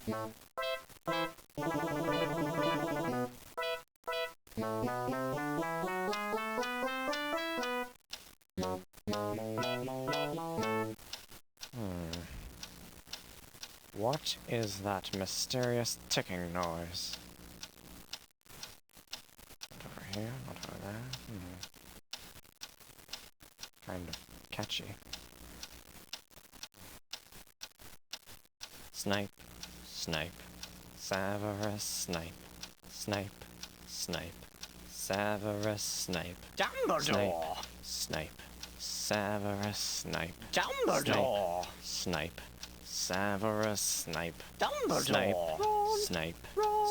What is that mysterious ticking noise? Not over here, not over there. Kind of catchy. Snipe, snipe, Severus Snape, snipe, snipe, Severus Snape, Dumbledore! Snape, Severus Snape, Dumbledore! Snape, Severus Snape, Dumbledore! Snape,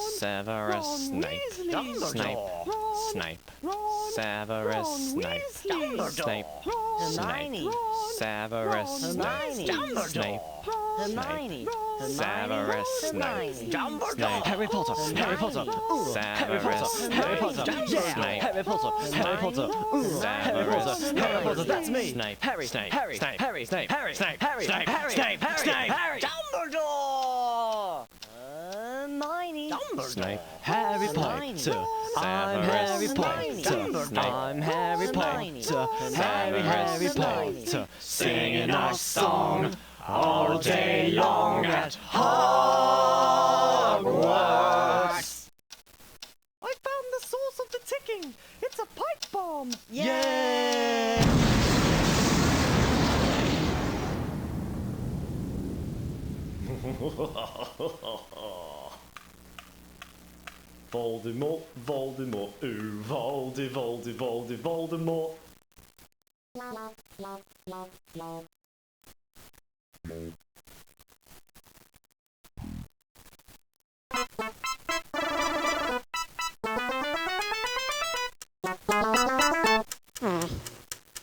Severus Snape, Dumbledore! Snape, Severus Snape, Snape, Hermione! Severus Snape, Dumbledore! Hermione! Severus Snape, Dumbledore! Harry Potter! Harry Potter! Harry Potter! Harry Potter! Yeah! Harry Potter! Harry Potter! Harry Potter! Harry Potter! That's me! Snape, Harry! Snape, Harry! Snape, Harry! Snape, Harry! Snape, Harry! Snape, Harry! Snape, Harry! Snape, Harry! Dumbledore! Hermione! Snape, Harry Potter! I'm Harry Potter! I'm Harry Potter! Harry Potter! Singing our song all day long at Hogwarts! I found the source of the ticking! It's a pipe bomb! Yay! Voldemort, Voldemort, ooh, Voldemort.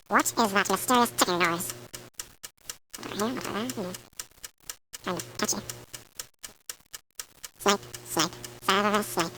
What is that mysterious ticking noise? Over here, over there. Kind of catchy. Snape, Snape, Severus Snape,